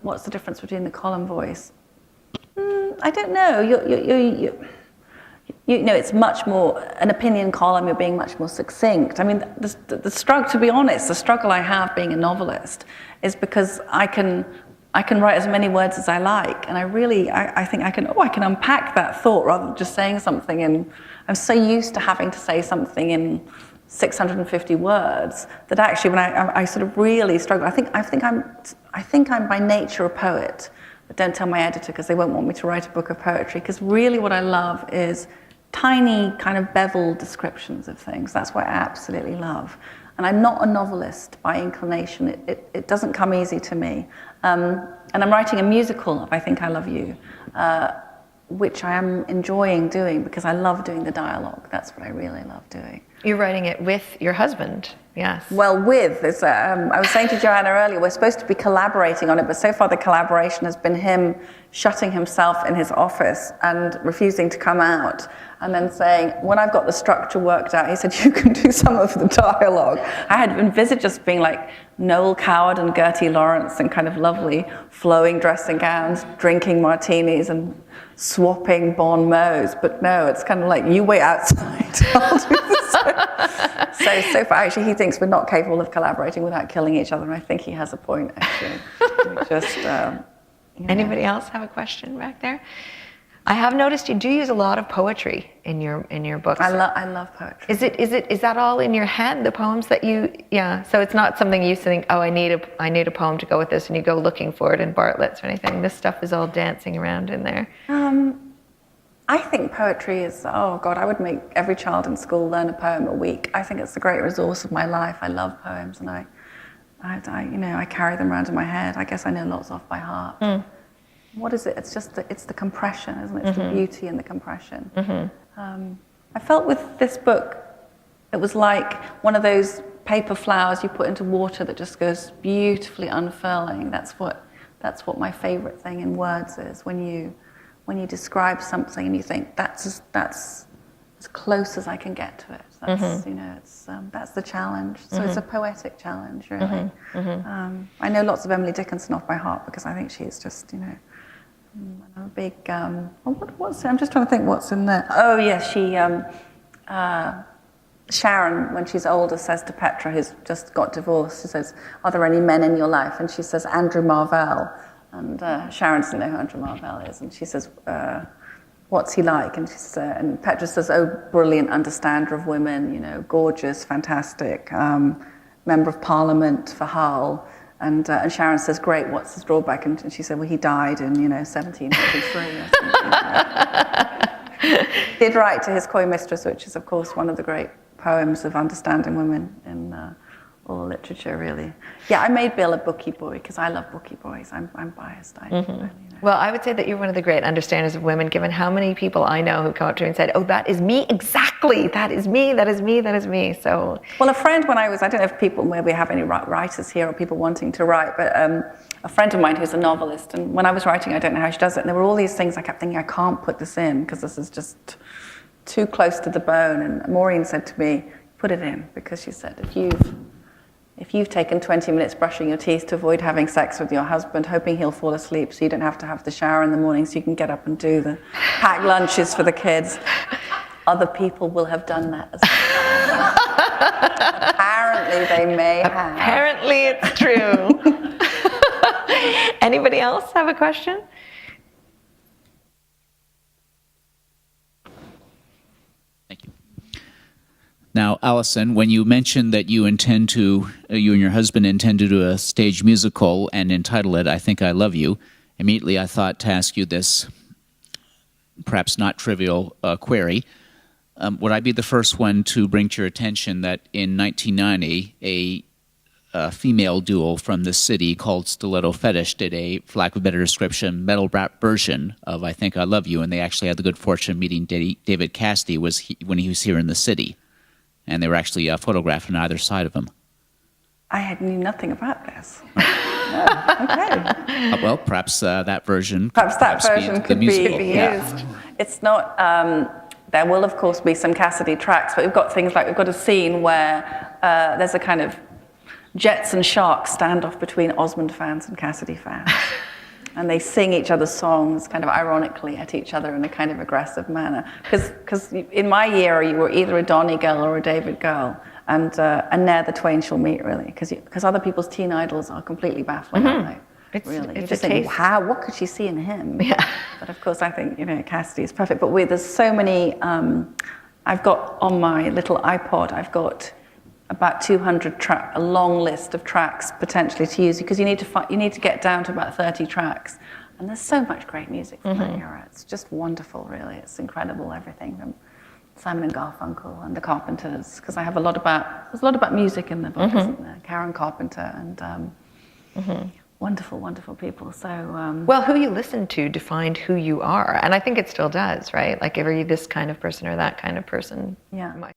What's the difference between the column voice? I don't know. You know, it's much more an opinion column. You're being much more succinct. I mean, the struggle, to be honest, the struggle I have being a novelist is because I can write as many words as I like, and I think I can unpack that thought rather than just saying something. And I'm so used to having to say something in 650 words that actually, when I sort of really struggle, I think I'm by nature a poet. But don't tell my editor because they won't want me to write a book of poetry, because really what I love is tiny kind of beveled descriptions of things. That's what I absolutely love. And I'm not a novelist by inclination. It doesn't come easy to me. And I'm writing a musical of I Think I Love You, which I am enjoying doing because I love doing the dialogue. That's what I really love doing. You're writing it with your husband, yes. Well, I was saying to Joanna earlier, we're supposed to be collaborating on it, but so far the collaboration has been him shutting himself in his office and refusing to come out, and then saying, when I've got the structure worked out, he said, you can do some of the dialogue. I had envisaged us being like Noel Coward and Gertie Lawrence in kind of lovely flowing dressing gowns, drinking martinis and swapping bon mots, but no, it's kind of like, you wait outside. I'll do this. So far, actually, he thinks we're not capable of collaborating without killing each other, and I think he has a point, actually. Anybody else have a question back there? I have noticed you do use a lot of poetry in your books. I love poetry. Is that all in your head, the poems that you, yeah, so it's not something you think, oh, I need a poem to go with this, and you go looking for it in Bartlett's or anything. This stuff is all dancing around in there. I think poetry is, oh God, I would make every child in school learn a poem a week. I think it's a great resource of my life. I love poems, and I carry them around in my head. I guess I know lots off by heart. What is it? It's just it's the compression, isn't it? It's the beauty in the compression. I felt with this book, it was like one of those paper flowers you put into water that just goes beautifully unfurling. That's what my favorite thing in words is, when you describe something and you think that's as close as I can get to it. That's that's the challenge. So it's a poetic challenge, really. I know lots of Emily Dickinson off by heart because I think she's just a big. What's I'm just trying to think what's in there. Oh yes, she. Sharon, when she's older, says to Petra, who's just got divorced, she says, "Are there any men in your life?" And she says, "Andrew Marvell." And Sharon doesn't know who Andrew Marvell is, and she says, "What's he like?" And she says, and Petra says, "Oh, brilliant understander of women, gorgeous, fantastic, member of Parliament for Hull." And Sharon says, "Great, what's his drawback?" And she said, "Well, he died in 1783 or something." He did write to his coy mistress, which is, of course, one of the great poems of understanding women in all literature, really. Yeah, I made Bill a bookie boy because I love bookie boys. I'm biased. Well, I would say that you're one of the great understanders of women, given how many people I know who come up to me and said, "Oh, that is me exactly. That is me. That is me. That is me." So, well, a friend I don't know if people maybe have any writers here or people wanting to write, but a friend of mine who's a novelist, and when I was writing, I don't know how she does it. And there were all these things I kept thinking, I can't put this in because this is just too close to the bone. And Maureen said to me, "Put it in," because she said, if you've taken 20 minutes brushing your teeth to avoid having sex with your husband, hoping he'll fall asleep so you don't have to have the shower in the morning so you can get up and do the pack lunches for the kids, other people will have done that as well. Apparently they may have. Apparently it's true. Anybody else have a question? Now, Allison, when you mentioned that you and your husband intend to do a stage musical and entitle it I Think I Love You, immediately I thought to ask you this perhaps not trivial query. Would I be the first one to bring to your attention that in 1990, a female duo from the city called Stiletto Fetish did a, for lack of a better description, metal rap version of I Think I Love You, and they actually had the good fortune of meeting David Cassidy when he was here in the city. And they were actually photographed on either side of him. I knew nothing about this. Okay. Well, perhaps that version. Perhaps could be used. Yeah. It's not. There will, of course, be some Cassidy tracks, but we've got things like we've got a scene where there's a kind of Jets and Sharks standoff between Osmond fans and Cassidy fans. And they sing each other's songs kind of ironically at each other in a kind of aggressive manner. Because in my year, you were either a Donny girl or a David girl. And ne'er the twain shall meet, really. Because other people's teen idols are completely baffling, aren't they? Really. You just think, wow, what could she see in him? Yeah. But of course, I think, Cassidy is perfect. But there's so many, I've got on my little iPod, I've got about 200 a long list of tracks potentially to use, because you need to get down to about 30 tracks. And there's so much great music from that era. It's just wonderful, really. It's incredible, everything from Simon and Garfunkel and the Carpenters, because there's a lot about music in the book, isn't there? Karen Carpenter and wonderful, wonderful people. So well, who you listened to defined who you are, and I think it still does, right? Like, are you this kind of person or that kind of person? Yeah.